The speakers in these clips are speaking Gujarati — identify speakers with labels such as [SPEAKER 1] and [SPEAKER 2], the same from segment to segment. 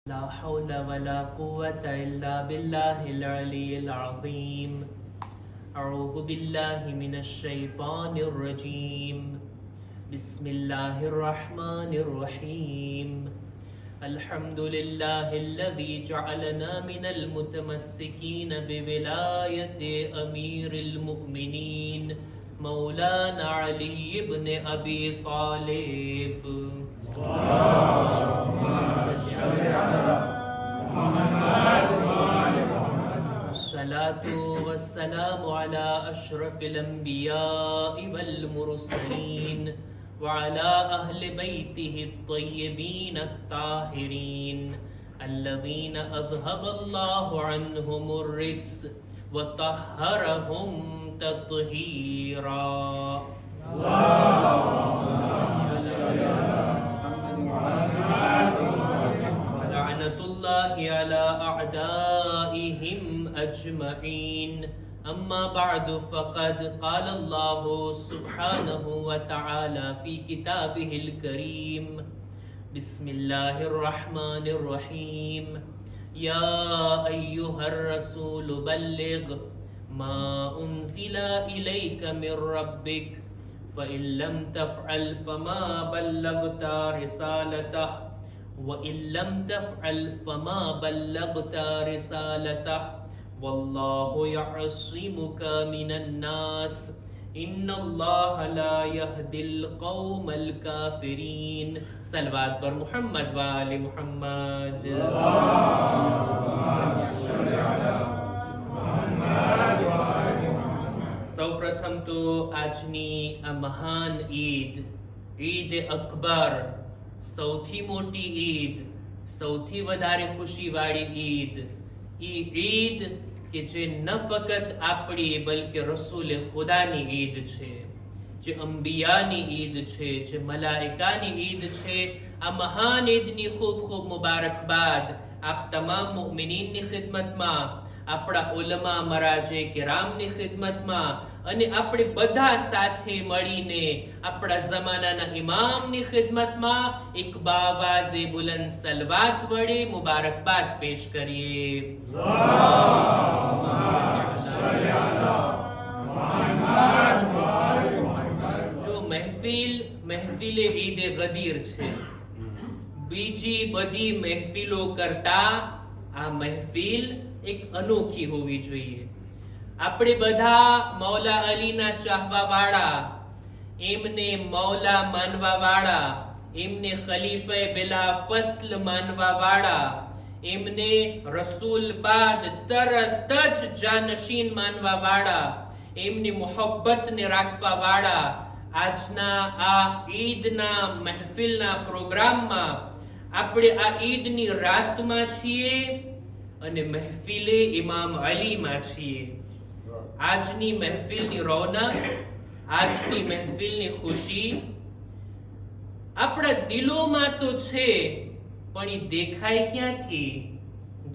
[SPEAKER 1] لا حول ولا قوة إلا بالله العلي العظيم. أعوذ بالله من الشيطان الرجيم. بسم الله الرحمن الرحيم. الحمد لله الذي جعلنا من المتمسكين بولاية أمير المؤمنين مولانا علي بن أبي طالب. الصلاة والسلام على أشرف الأنبياء والمرسلين وعلى أهل بيته الطيبين الطاهرين الذين أذهب الله عنهم الرجس وطهرهم تطهيرا. لعنة الله على أعدائهم أجمعين. أما بعد فقد قال الله سبحانه وتعالى في كتابه الكريم. بسم الله الرحمن الرحيم. يا أيها الرسول بلغ ما أنزل إليك من ربك فإن لم تفعل فما بلغت رسالته وإن لم تفعل فما بلغت رسالته والله يعصمك من الناس إن الله لا يهدي القوم الكافرين. صلوات پر محمد وآل محمد. સૌ પ્રથમ તો આજની આ મહાન ઈદ, ઈદ અકબર, સૌથી મોટી ઈદ, સૌથી વધારે ખુશીવાળી ઈદ, ઈ ઈદ કે જે ન ફક્ત આપણી બલકે રસૂલે ખુદાની ઈદ છે, જે અંબિયાની ઈદ છે, જે મલાઈકાની ઈદ છે. આ મહાન ઈદની ખૂબ ખૂબ મુબારકબાદ આપ તમામ મુમિનીનની ખિદમતમાં, આપણા ઉલમા મરાજે કિરામની ખિદમતમાં અને આપણે બધા સાથે મળીને આપણા જમાનાના ઇમામની ખિદમતમાં એક બાવાઝે બુલંદ સલવાત વડે મુબારકબાદ પેશ કરીએ. જો મહેફિલે ઈદે ગદીર છે. બીજી બધી મહેફિલો કરતા આ મહેફિલ એક અનોખી હોવી જોઈએ. આપણે બધા મૌલા અલીના ચાહવા વાળા, એમને મૌલા માનવા વાળા, એમને ખલીફે બિલા ફસ્લ માનવા વાળા, એમને રસૂલ બાદ તરત જ જાનશીન માનવા વાળા, એમની મોહબ્બતને રાખવા વાળા આજના આ ઈદના મહેફિલના પ્રોગ્રામમાં આપણે આ ઈદની રાતમાં છીએ અને મહેફિલે ઇમામ અલીમાં છીએ. આજની મહેફિલની રોનક, આજની મહેફિલની ખુશી આપણા દિલોમાં તો છે, પણ એ દેખાય ક્યાંથી,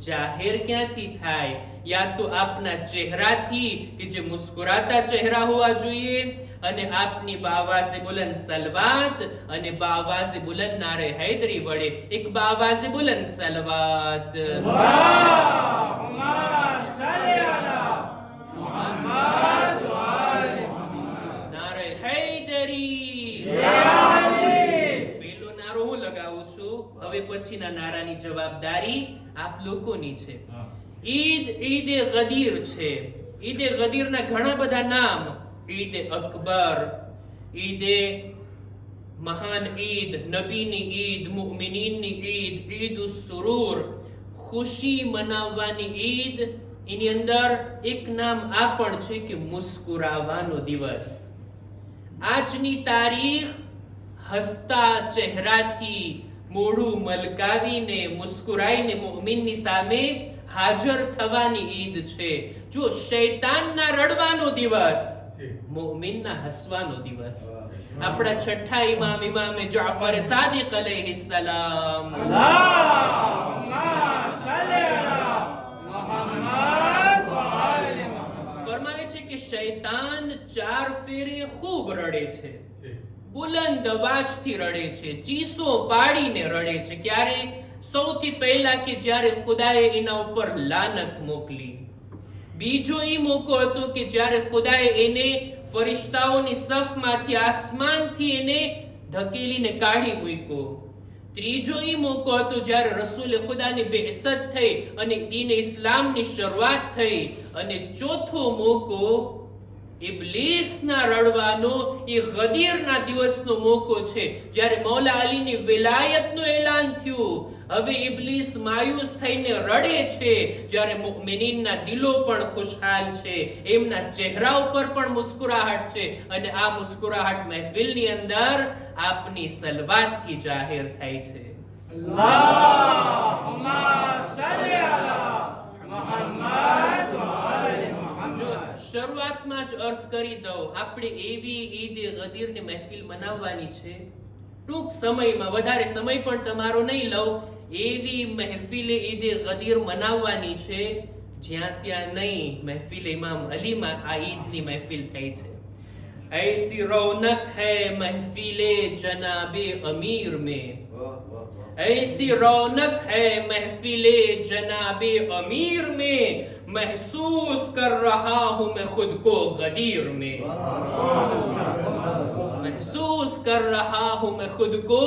[SPEAKER 1] જાહેર ક્યાંથી થાય? યા તો આપના ચહેરાથી કે જે મુસ્કુરાતા ચહેરા હોવા જોઈએ અને આપની બાવાઝે બુલંદ સલવાત અને બાવાઝે બુલંદ નારે હૈદરી વડે એક બાવાઝે બુલંદ સલવાત. નારે હૈદરી. પેલો નારો હું લગાવું છું, હવે પછીના નારાની જવાબદારી આપ લોકોની છે. ઈદ ઈદે ગદીર છે. ઈદે ગદીરના ઘણા બધા નામ. ઈદે અકબર, ઈદે મહાન ઈદ, નબીની ઈદ, મુમિનીનની ઈદ, ઈદુસ સુરૂર, ખુશી મનાવવાની ઈદ. એની અંદર એક નામ આ પણ છે કે મુસ્કુરાવાનો દિવસ. આજની તારીખ હસતા ચહેરાથી મોઢું મલકાવીને મુસ્કુરાઈને મુમિનની સામે હાજર થવાની ઈદ છે. જો શૈતાનના રડવાનો દિવસ, મુમિનના હસવાનો દિવસ. આપણા છઠ્ઠા ઇમામ ઇમામે જાફર સાદિક અલૈહિ સલામ ફરમાવે છે કે શૈતાન 4 ફેરે ખૂબ રડે છે, બુલંદ અવાજથી રડે છે, ચીસો પાડીને રડે છે. ક્યારે? સૌથી પહેલા કે જ્યારે ખુદાએ એના ઉપર લાનત મોકલી. બીજો એ મોકો હતો કે જ્યારે ખુદાએ એને ફરિશ્તાઓની સફમાંથી આસમાનથી એને ધકેલીને કાઢી મૂક્યો. ત્રીજો એ મોકો હતો જ્યારે રસૂલ ખુદાની બેઅસત થઈ અને દીન ઇસ્લામની શરૂઆત થઈ. અને ચોથો મોકો ઇબ્લીસના રડવાનો, એ ગદીરના દિવસનો મોકો છે જ્યારે મૌલા અલીની વિલાયતનું એલાન થયું. હવે ઇબ્લીસ માયુસ થઈને રડે છે જ્યારે મુમિનીનના દિલો પણ ખુશહાલ છે, એમના ચહેરા ઉપર પણ મુસ્કુરાહટ છે. અને આ મુસ્કુરાહટ મહેફિલની અંદર આપની સલવાતથી જાહેર થાય છે.
[SPEAKER 2] અલ્લાહુમ્મા સલ્લી અલા મુહમ્મદ વ આલી મુહમ્મદ.
[SPEAKER 1] શરૂઆતમાં જ અર્ઝ કરી દઉં, આપણે એવી ઈદ ગદીરની મહેફિલ મનાવવાની છે ટૂંક સમયમાં, વધારે સમય પણ તમારો નહીં લઉં. એવી મહેફિલ ઈદ ગદીર મનાવવાની છે જ્યાં ત્યાં નહીં, મહેફિલ ઇમામ અલીમાં આ ઈદની મહેફિલ થઈ છે. ऐसी रौनक है महफिले जनाबे अमीर में, ऐसी रौनक है महफिले जनाबे अमीर में, महसूस कर रहा हूं मैं खुद को गदीर में, महसूस कर रहा हूं मैं खुद को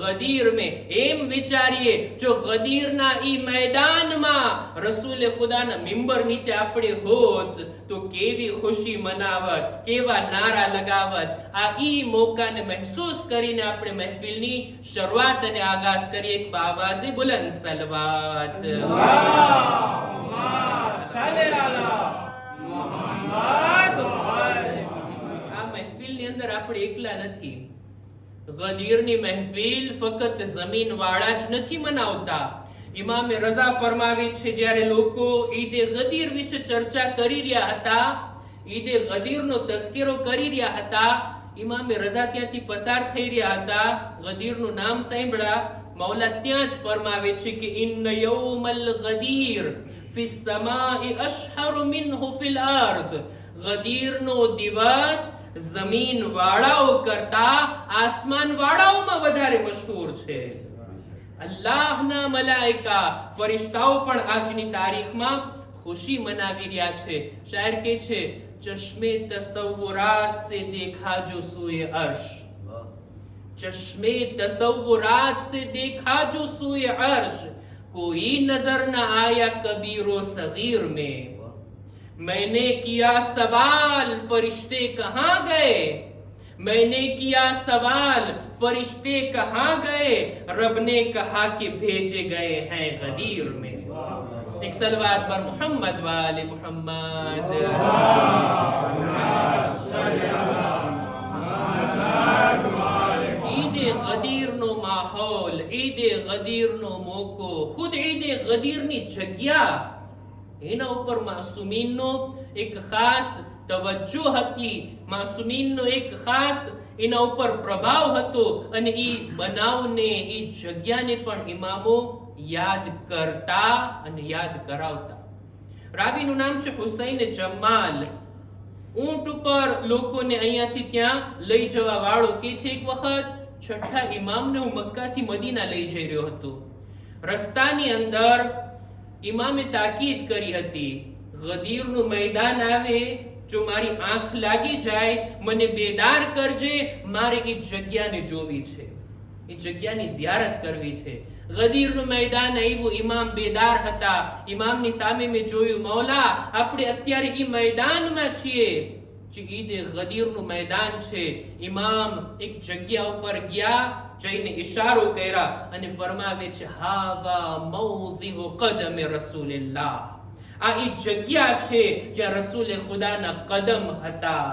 [SPEAKER 1] गदीर में. એમ વિચારીએ જો ગદીરના ઈ મેદાનમાં રસૂલ ખુદાના મિંબર નીચે આપણે હોત તો કેવી ખુશી મનાવત, કેવા નારા લગાવત. આ ઈ મોકાને મહેસૂસ કરીને આપણે મહેફિલની શરૂઆત અને આગાઝ કરીએ એક બાવાઝે બુલંદ સલવાત.
[SPEAKER 2] અલ્લાહુમ્મા સલ્લી અલા મુહમ્મદ વ આલી મુહમ્મદ.
[SPEAKER 1] આ મહેફિલની અંદર આપણે એકલા નથી. ગદીરની મહેફિલ ફક્ત જમીન વાળા જ નથી મનાવતા. ઇમામે રઝા ફરમાવે છે જ્યારે લોકો ઈદે ગદીર વિશે ચર્ચા કરી રહ્યા હતા, ઈદે ગદીરનો તસ્કરો કરી રહ્યા હતા, ઇમામે રઝા ત્યાંથી પસાર થઈ રહ્યા હતા, ગદીરનું નામ સાંભળ્યા, મૌલા ત્યાં જ ફરમાવે છે કે ઇન્ન યૌમલ ગદીર ફિસ સમાઈ અશહરુ મિન્હુ ફિલ અર્ધ. ગદીરનો દિવસ જમીન વાળાઓ કરતા આસમાન વાળાઓમાં વધારે મશહૂર છે. અલ્લાહના મલાઈકા ફરિશ્તાઓ પણ આજની તારીખમાં ખુશી મનાવી રહ્યા છે. શાયર કહે છે, ચશ્મે તસવ્વુરાત સે દેખા જો સુએ અર્શ, ચશ્મે તસવ્વુરાત સે દેખા જો સુએ અર્શ, कोई नजर न आया कबीरो सगीर में, मैंने किया सवाल फरिश्ते कहां गए, मैंने किया सवाल फरिश्ते कहां गए, रब ने कहा कि भेजे गए हैं गदीर में. एक सलवात पर मोहम्मद वाले मोहम्मद. ईदे गदीर નો માહોલ, ઈદે ગદીરનો મોકો, ખુદ ઈદે ગદીરની જગ્યા, એના ઉપર માસુમીનનો એક ખાસ તવજ્જો હતી, માસુમીનનો એક ખાસ એના ઉપર પ્રભાવ હતો. અને ઈ બનાવને, ઈ જગ્યાને પણ ઇમામો યાદ કરતા અને યાદ કરાવતા. રાવીનું નામ છે હુસૈન જમાલ. ઊંટ ઉપર લોકોને અહીંયાથી ત્યાં લઈ જવા વાળો કે છે, એક વખત છઠ્ઠા ઇમામને હું મક્કાથી મદીના લઈ જઈ રહ્યો હતો. રસ્તાની અંદર ઇમામે તાકીદ કરી હતી, ગદીરનું મેદાન આવે, જો મારી આંખ લાગી જાય મને બેદાર કરજે, મારે એ જગ્યાને જોવી છે, એ જગ્યાની ઝિયારત કરવી છે. ગદીરનું મેદાન આવ્યું, ઇમામ બેદાર હતા. ઇમામની સામે મેં જોયું, મૌલા આપણે અત્યારે એ મેદાનમાં છીએ જે ઈદે ગદીરનું મેદાન છે. ઇમામ એક જગ્યા ઉપર ગયા, જઈને ઇશારો કર્યા અને ફરમાવે છે, હાવા મૌદિઉ કદમે રસૂલિલ્લાહ, આ એ જગ્યા છે જ્યાં રસૂલે ખુદાના કદમ હતા,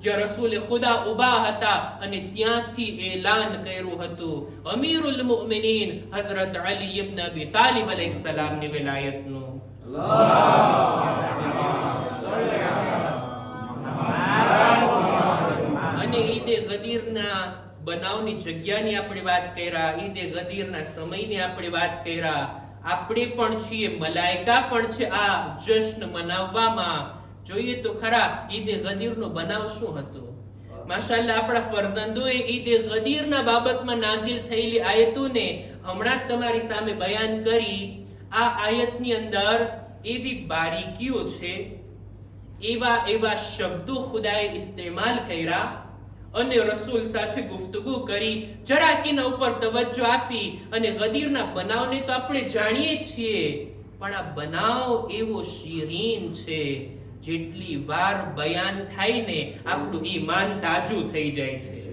[SPEAKER 1] જ્યાં રસૂલે ખુદા ઉભા હતા. અને ત્યાંથી એલાન કર્યું હતું અમીરુલ મુમિનીન હઝરત અલી ઇબ્ન અબી તાલિબ અલૈહિસ્સલામ ની વિલાયતનું. અને ઈદે ગદીરના બનાવની જગ્યાની આપણે વાત કર્યા, ઈદે ગદીરના સમયની આપણે વાત કર્યા. આપણે પણ છીએ, મલાઈકા પણ છે આ જશ્ન મનાવવામાં. જોઈએ તો ખરા ઈદે ગદીરનો બનાવ શું હતો. માશાઅલ્લાહ આપણા ફરઝંદોએ ઈદે ગદીરના બાબતમાં નાઝિલ થયેલી આયતોને હમણાં જ તમારી સામે બયાન કરી. આ આયતની અંદર એવી બારીકીઓ છે, એવા શબ્દો ખુદાએ ઇસ્તેમાલ કર્યા અને રસૂલ સાથે ગુફ્તગુ કરી, જરાકીના ઉપર તવજ્જો આપી. અને ગદીરના બનાવને તો આપણે જાણીએ છીએ, પણ આ બનાવ એવો શીરીન છે, જેટલી વાર બયાન થાય ને આપણું ઈમાન તાજું થઈ જાય છે,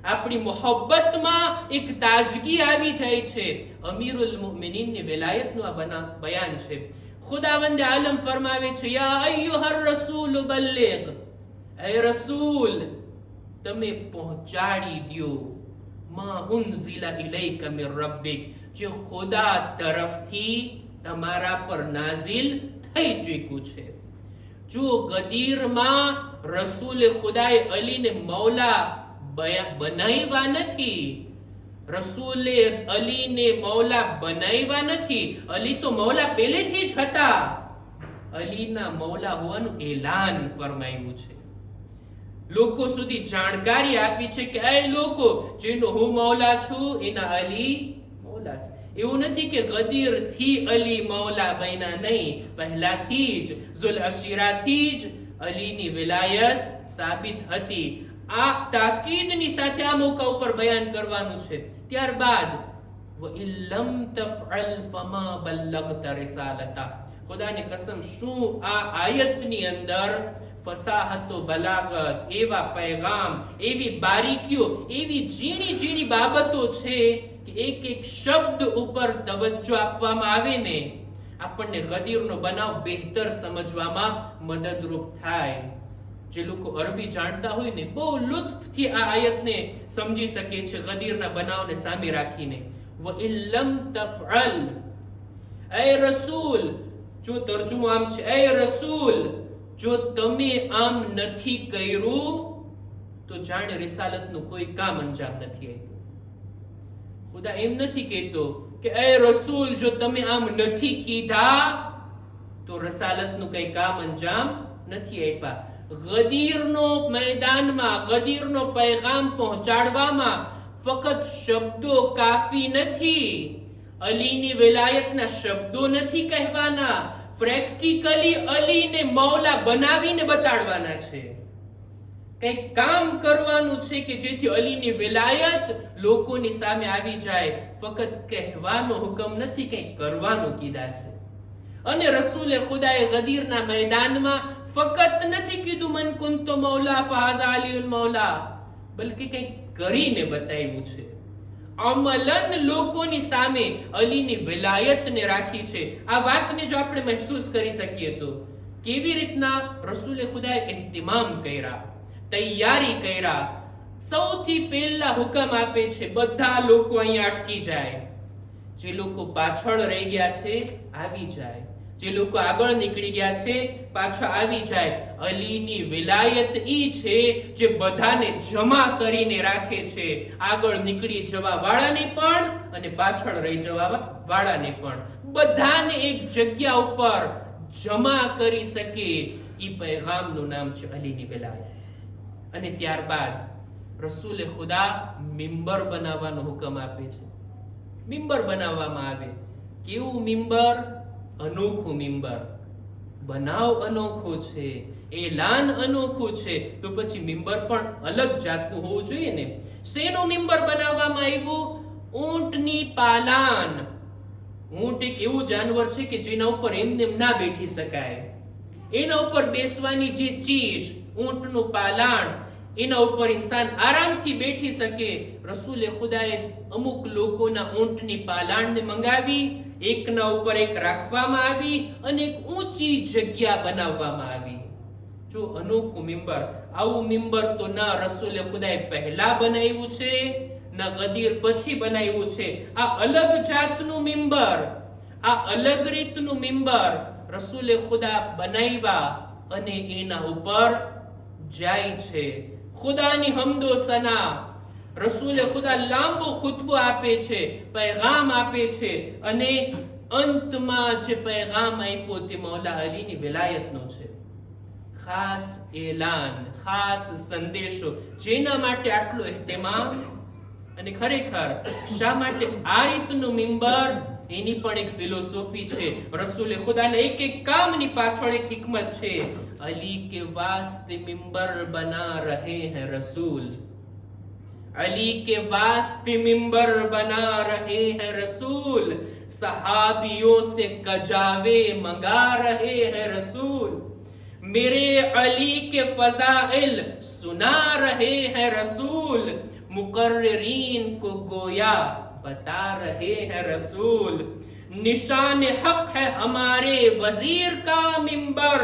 [SPEAKER 1] આપણી મોહબ્બતમાં એક તાજગી આવી જાય છે. અમીરુલ મુમિનીનની વેલાયતનું આ બયાન છે. ખુદાવંદ આલમ ફરમાવે છે, યા અય્યુહર રસૂલ બલ્લિગ, એ રસૂલ તમે પહોંચાડી દો મા ઉનઝિલા ઇલૈકા મિર રબ્બિક, જે ખુદા તરફથી તમારા પર નાઝિલ થઈ ચૂક્યું છે. જો ગદીરમાં રસૂલે ખુદાએ અલીને મૌલા બનાવ્યા નથી, રસૂલે અલીને મૌલા બનાવ્યા નથી. અલી તો મૌલા પહેલેથી જ હતા. અલીના મૌલા હોવાનું એલાન ફરમાયું છે, લોકો સુધી જાણકારી આપી છે કે એ લોકો જેનો હું મૌલા છું એના અલી મૌલા છે. એવું નથી કે ગદીર થી અલી મૌલા બન્યા, નહીં, પહેલાથી જ ઝુલ અશીરાથી જ અલીની વિલાયત સાબિત હતી. આ તાકીદની સાથે આ મોકા ઉપર બયાન કરવાનું છે. ત્યારબાદ વઇલ્લમ તફઅલ ફમા બલ્લગત રિસાલતા, ખુદાની કસમ શું આ આયતની અંદર ફસાહતો બલાગત, એવા પૈગામ, એવી બારીકીઓ, એવી ઝીણી ઝીણી બાબતો છે કે એક એક શબ્દ ઉપર તવજ્જો આપવામાં આવે ને આપણને ગદીરનો બનાવ બહેતર સમજવામાં મદદરૂપ થાય. જે લોકો અરબી જાણતા હોય ને બહુ લુત્ફથી આ આયતને સમજી શકે છે, ગદીરના બનાવને સામે રાખીને. વઇલ્લમ તફઅલ, એ રસૂલ, જો તર્જુમો આમ છે, એ રસૂલ જો તમે આમ નથી કર્યું તો જાણે રિસાલતનું કોઈ કામ અંજામ નથી આપ્યું. ખુદા એમ નથી કહેતો કે એ રસૂલ જો તમે આમ નથી કીધા તો રસાલતનું કઈ કામ અંજામ નથી આપ્યા. ગદીરનો મેદાનમાં ગદીરનો પૈગામ પહોંચાડવામાં ફક્ત શબ્દો કાફી નથી. અલીની વિલાયતના શબ્દો નથી કહેવાના, પ્રેક્ટિકલી અલીને મૌલા બનાવીને બતાડવાના છે. કંઈક કામ કરવાનું છે કે જેથી અલીની વિલાયત લોકોની સામે આવી જાય. ફક્ત કહેવાનો હુકમ નથી, કંઈક કરવાનું કીધા છે. અને રસૂલે ખુદાએ ગદીરના મેદાનમાં ફક્ત નથી કીધું મન કુંતો મૌલા ફહાઝા અલીયુલ મૌલા, બલ્કે કંઈક કરીને બતાવ્યું છે. અમલન લોકોની સામે અલીની વિલાયતને રાખી છે. આ વાતને જો આપણે મહેસૂસ કરી શકીએ તો કેવી રીતના રસૂલે ખુદાએ ehtimam કર્યા, તૈયારી કર્યા. સૌથી પહેલા હુકમ આપે છે બધા લોકો અહીંયા અટકી જાય. જે લોકો પાછળ રહી ગયા છે આવી જાય, જે લોકો આગળ નીકળી ગયા છે પાછા આવી જાય. અલીની વિલાયત ઈ છે જે બધાને જમા કરીને રાખે છે, આગળ નીકળી જવા વાળાને પણ અને પાછળ રહી જવા વાળાને પણ, બધાને એક જગ્યા ઉપર જમા કરી શકે. ઈ પૈગામનું નામ છે અલીની વિલાયત. અને ત્યારબાદ રસૂલે ખુદા મિંબર બનાવવાનો હુકમ આપે છે. મિંબર બનાવવામાં આવે. કેવું મિંબર? અનોખું મિંબર. બનાવ અનોખો છે, એલાન અનોખું છે, તો પછી મિંબર પણ અલગ જાતનું હોવું જોઈએ ને. શેનું મિંબર બનાવવામાં આવ્યું? ઊંટની પાલાન. ઊંટ એક એવું જાનવર છે કે જેના ઉપર એમને ના બેઠી શકાય. એના ઉપર બેસવાની જે ચીજ, ઊંટનું પાલાણ, એના ઉપર ઇન્સાન આરામથી બેઠી શકે. રસૂલે ખુદાએ અમુક લોકોના ઊંટની પાલાણને મંગાવી, એકના ઉપર એક રાખવામાં આવી અને એક ઊંચી જગ્યા બનાવવામાં આવી. જો અનોખું મિંબર. આવું મિંબર તો ના રસૂલે ખુદાએ પહેલા બનાવ્યું છે, ના ગદીર પછી બનાવ્યું છે. આ અલગ જાતનું મિંબર, આ અલગ રીતનું મિંબર રસૂલે ખુદા બનાવ્યા અને એના ઉપર જાય છે. ખુદાની હમદો સના. રસૂલે ખુદા લાંબો ખુતબો આપે છે, પૈગામ આપે છે અને અંતમાં જે પૈગામ આપ્યો તે મૌલા અલીની વિલાયતનો છે. ખાસ એલાન, ખાસ સંદેશો. જેના માટે આટલો ehtimam? અને ખરેખર શા માટે આ રીતનું મિંબર? એની પણ એક ફિલોસોફી છે. રસૂલે ખુદાના એક એક કામની પાછળ એક हिकमत છે. અલી કે વાસ્તે મિંબર બના રહે હૈ રસૂલ, અલી કે વાસ્તે મિંબર બના રહે હૈ રસૂલ, સહાબિयों से कजावे मंगा रहे हैं रसूल, मेरे अली के फजाइल सुना रहे हैं रसूल, मुकर्रिरीन को गोया बता रहे हैं रसूल, निशान हक है हमारे वजीर का मिंबर,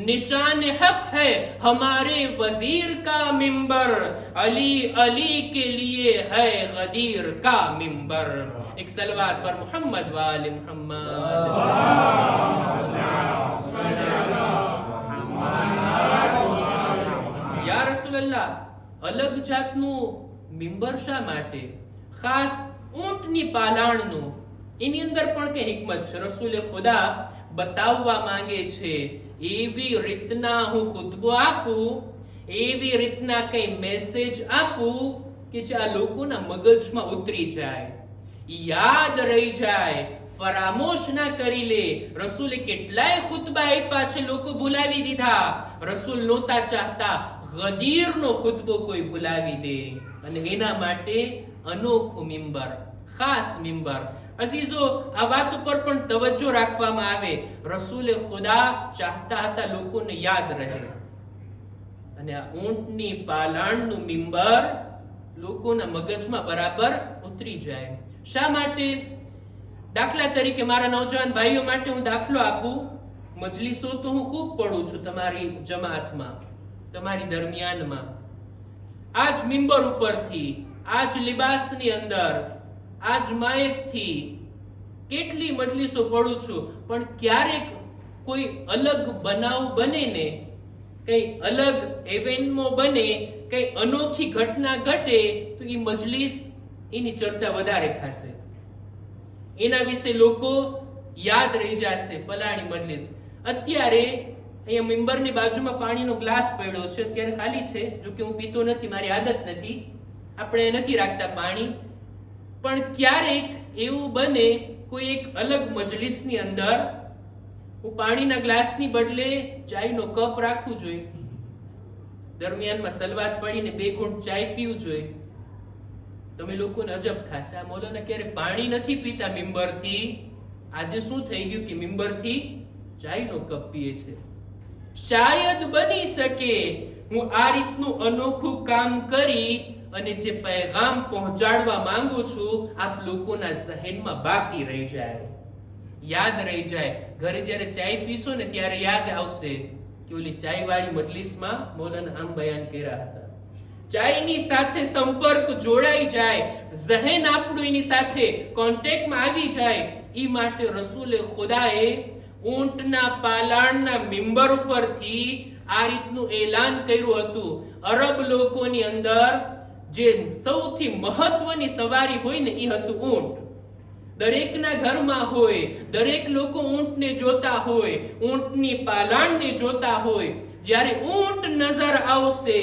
[SPEAKER 1] निशान हक है हमारे वजीर का मिंबर, अली अली के लिए है गदीर का मिंबर. एक सलवात पर मोहम्मद वाले मोहम्मद. યા રસૂલલ્લાહ, અલગ જાતનું મિંબર શા માટે? ખાસ ઊંટની પાલાણનું. એની અંદર પણ કે हिकमत છે. રસૂલે ખુદા બતાવવા માંગે છે એવી રીતના હું ખુતબો આપું, એવી રીતના કઈ મેસેજ આપું કે જે આ લોકોના મગજમાં ઉતરી જાય, યાદ રહી જાય, ફરામોશ ના કરી લે. રસૂલે કેટલાય ખુતબા આપ્યા છે, લોકો ભૂલાવી દીધા. રસૂલ નહોતા ચાહતા ગદીરનો ખુતબો કોઈ ભૂલાવી દે. અને એના માટે અનોખું મિંબર, ખાસ મિંબર. અઝીઝો, આ વાત ઉપર પણ તવજ્જો રાખવામાં આવે. રસૂલે ખુદા ચાહતા હતા લોકોને યાદ રહે. અને આ ઊંટની પાલાણનું મિંબર લોકોના મગજમાં બરાબર ઉતરી જાય. શા માટે? દાખલા તરીકે મારા નૌજવાન ભાઈઓ માટે હું દાખલો આપું. મજલિસો તો હું ખૂબ પડું છું તમારી જમાતમાં, તમારી દરમિયાનમાં. આજ મિંબર ઉપરથી, આજ લિબાસની અંદર, આજ માયકથી કેટલી મજલિસો પડું છું. પણ ક્યારેક કોઈ અલગ બનાવ બને ને, કઈ અલગ ઇવેન્ટમાં બને, કઈ અનોખી ઘટના ઘટે તો એ મજલિસ, એની ચર્ચા વધારે થશે, એના વિશે લોકો યાદ રહી જશે. ફલાણી મજલિસ. અત્યારે અહીંયા મિંબરની બાજુમાં પાણીનો ગ્લાસ પડ્યો છે, અત્યારે ખાલી છે. જો કે હું પીતો નથી, મારી આદત નથી, આપણે નથી રાખતા પાણી. પણ ક્યારેક એવું બને કોઈ એક અલગ મજલિસની અંદર હું પાણીના ગ્લાસની બદલે ચાયનો કપ રાખવું જોઈએ, દરમિયાનમાં સલવાત પડીને 2 ઘૂંટ ચાય પીવું જોઈએ. તમે લોકોને અજબ થશે, આ મૌલાના ક્યારે પાણી નથી પીતા મિંબરથી, આજે શું થઈ ગયું કે મિંબરથી ચાયનો કપ પીએ છે. શાયદ બની શકે હું આ રીતનું અનોખું કામ કરી અને જે પૈગામ પહોંચાડવા માંગુ છું આપ લોકોના ઝહેનમાં બાકી રહી જાય, યાદ રહી જાય. ઘરે જ્યારે ચાય પીશો ને ત્યારે યાદ આવશે કે ઓલી ચાય વાળી મજલિસમાં મૌલાના આમ બયાન કર્યા હતા. ચાયની સાથે સંપર્ક જોડાઈ જાય, ઝહેન આપણું એની સાથે કોન્ટેક્ટમાં આવી જાય. ઈ માટે રસૂલે ખુદાએ ઊંટના પાલાણના મિંબર ઉપરથી આ રીતનું એલાન કર્યું હતું. અરબ લોકોની અંદર જે સૌથી મહત્વની સવારી હોય ને એ હતું ઊંટ. દરેકના ઘરમાં હોય, દરેક લોકો ઊંટને જોતા હોય, ઊંટની પાલાણને જોતા હોય. જ્યારે ઊંટ નજર આવશે,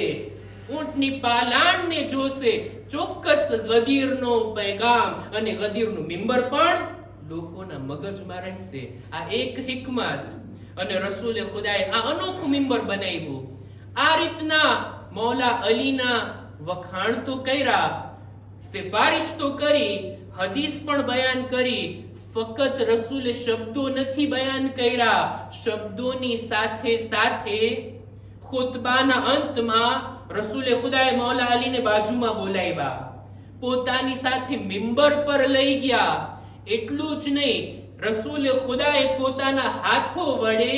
[SPEAKER 1] ઊંટની પાલાણને જોશે, ચોક્કસ ગદીરનો પૈગામ અને ગદીરનું મિંબર પણ લોકોના મગજમાં રહેશે. આ એક हिकमत. અને રસૂલે ખુદાએ આ અનોખું મિંબર બનાવ્યું. આ રીતના મૌલા અલીના વખાણ તો કર્યા, સિફારિશ તો કરી, હદીસ પણ બયાન કરી. ફક્ત રસૂલે શબ્દો નથી બયાન કર્યા, શબ્દોની સાથે સાથે ખુતબાના અંતમાં રસૂલે ખુદાએ મૌલા અલીને બાજુમાં બોલાવ્યા, પોતાની સાથે મિંબર પર લઈ ગયા. એટલું જ નહીં, રસૂલે ખુદાએ પોતાના હાથો વડે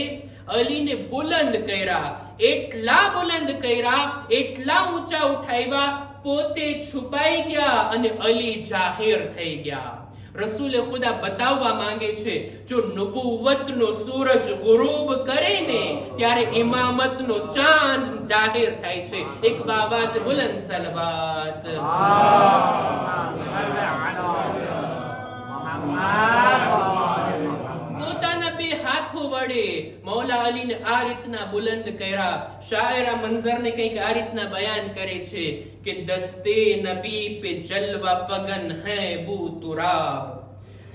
[SPEAKER 1] અલીને બુલંદ કર્યા, એટલા બુલંદ કર્યા, એટલા ઊંચા ઉઠાવ્યા, પોતે છુપાઈ ગયા અને અલી જાહેર થઈ ગયા. રસૂલે ખુદા બતાવવા માંગે છે જો નબુવતનો સૂરજ ગુરૂબ કરે ને ત્યારે ઇમામતનો ચાંદ જાહેર થાય છે. એક બાવા સે બુલંદ સલવાત. પોતાના બે હાથો વડે મળે. મૌલા અલીને આ રીતના બુલંદ કર્યા. શાયર આ મંઝરને કંઈક આ રીતના બયાન કરે છે કે દસ્તે નબી पे जलवा फगन है अबू तुराब,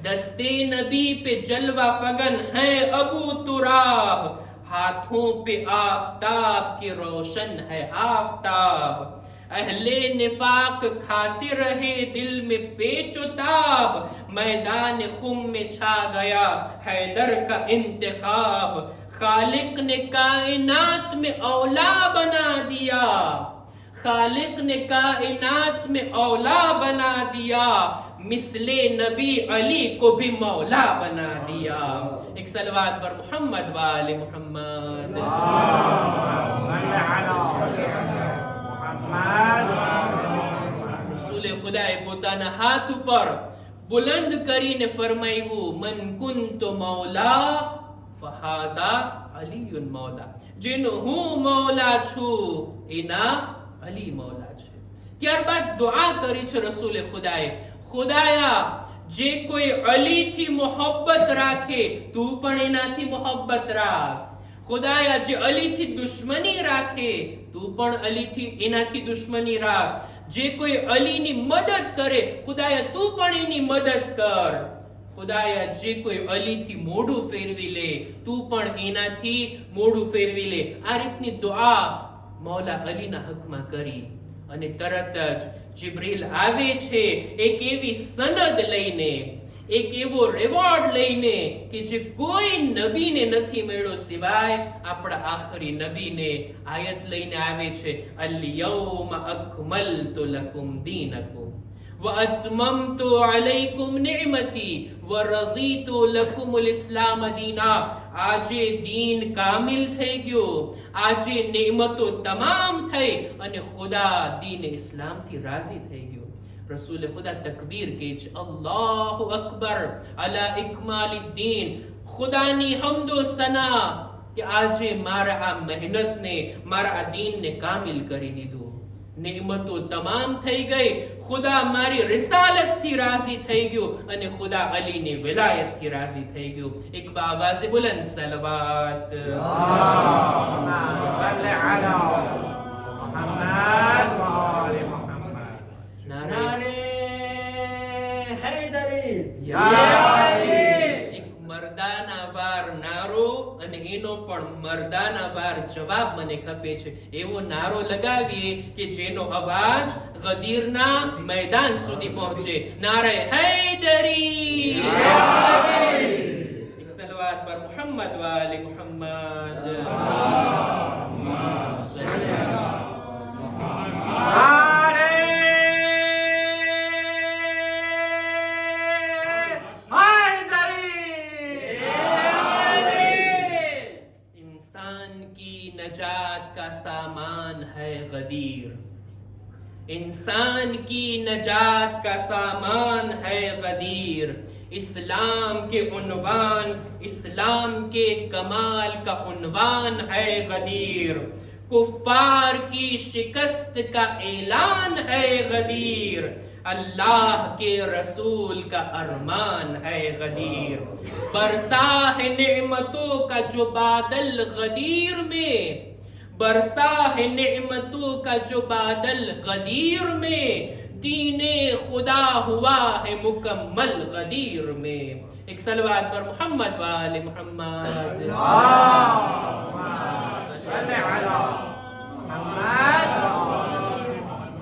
[SPEAKER 1] दस्ते नबी पे जलवा फगन है अबू तुराब, हाथों पे आफताब के रोशन है आफताब, अहले निफाक खाते रहे दिल में पेचोताब, मैदान खुम में छा गया हैदर का इंतखाब, खालिक ने कायनात में औला बना दिया, खालिक ने कायनात में औला बना दिया, मिसले नबी अली को भी मौला बना दिया. एक सलवात पर मोहम्मद वाले मोहम्मद. रसूले खुदाએ પોતાના હાથ ઉપર બુલંદ કરીને ફરમાવ્યું, મન કુંતુ મૌલા ફહાઝા અલીયુન મૌલા. જેનો હું મૌલા છું એના અલી મૌલા છે. ત્યારબાદ દુઆ કરી છે રસૂલે ખુદાએ, ખુદાયા જે કોઈ અલી થી મોહબ્બત રાખે તું પણ એનાથી મોહબ્બત રાખ. ખુદાયા જે અલી થી દુશ્મની રાખે તું પણ અલી થી એનાથી દુશ્મની રાખ. જે કોઈ અલીની મદદ કરે ખુદાયા તું પણ એની મદદ કર. ખુદાયા જે કોઈ અલીથી મોઢું ફેરવી લે તું પણ એનાથી મોઢું ફેરવી લે. આ રીતની દુઆ મૌલા અલીના હકમાં કરી અને તરત જ જિબ્રીલ આવે છે એક એવી સનદ લઈને, એક એવો રેવોર્ડ લઈને કે જે કોઈ નબીને નથી મળ્યો સિવાય આપણા આખરી નબીને. આયત લઈને આવે છે, અલ યૌમ અકમલતુ લકુમ દીનકુમ وَأَتْمَمْتُ عَلَيْكُمْ نِعْمَتِي وَرَضِيتُ لَكُمُ الْإِسْلَامَ دِينًا. આજે દીન કામિલ થઈ ગયો, આજે નેમતો તમામ થઈ અને ખુદા દીન ઇસ્લામથી રાજી થઈ ગયો. રસૂલ ખુદા તકબીર કહે છે, અલ્લાહુ અકબર અલા ઇકમાલિદ દીન. ખુદાની હમદો સના કે આજે મારા આ મહેનતને, મારા આ દીનને કામિલ કરી દીધું. નેમતો તમામ થઈ ગઈ, ખુદા મારી રિસાલત થી રાજી થઈ ગયો અને ખુદા અલીની વિલાયત થી રાજી થઈ ગયો. એક આવાઝે બુલંદ સલવાત. નારે હૈદરી એક મર્દાના વાર નારો અને એનો પણ મર્દાના વાર જવાબ મને ખપે છે. એવો નારો લગાવીએ કે જેનો અવાજ ગદીરના મેદાન સુધી પહોંચે. નારે હૈદરી. એક સલવાત પર મોહમ્મદ વાલે મોહમ્મદ. नजात का सामान है गदीर, इंसान की नजात का सामान है गदीर. इस्लाम के उन्वान, इस्लाम के कमाल का उन्वान है गदीर. कुफ्फार की शिकस्त का ऐलान है गदीर. अल्लाह के रसूल का अरमान है गदीर. बरसा है नेमतों का जो बादल गदीर में, बरसा है नेमतों का जो बादल गदीर में, दीने खुदा हुआ है मुकम्मल गदीर में. एक सलवात पर मोहम्मद वाले मोहम्मद.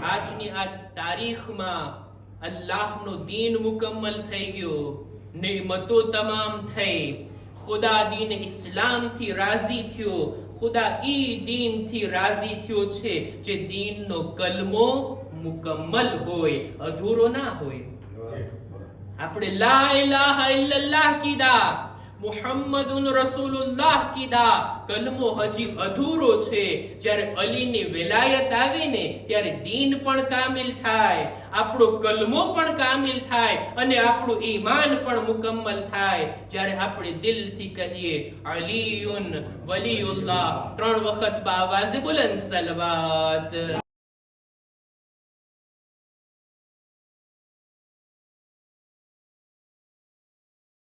[SPEAKER 1] આજની આ તારીખમાં અલ્લાહનો દીન મુકમ્મલ થઈ ગયો, નેમતો તમામ થઈ, ખુદા દીન ઇસ્લામથી રાજી થયો. ખુદા ઈ દીનથી રાજી થયો છે જે દીનનો કલમો મુકમ્મલ હોય, અધૂરો ના હોય. આપણે લા ઇલાહા ઇલ્લલ્લાહ કીધા, મુહમ્મદુન રસૂલુલ્લાહ કીધા, કલમો હજી અધૂરો છે. જ્યારે અલીની વિલાયત આવે ને ત્યારે દીન પણ કામિલ થાય, આપણો કલમો પણ કામિલ થાય અને આપણું ઈમાન પણ મુકમ્મલ થાય. જ્યારે આપણે દિલથી કહીએ અલીયુન વલીયુલ્લાહ 3 વખત બાવાઝે બુલંદ સલવાત.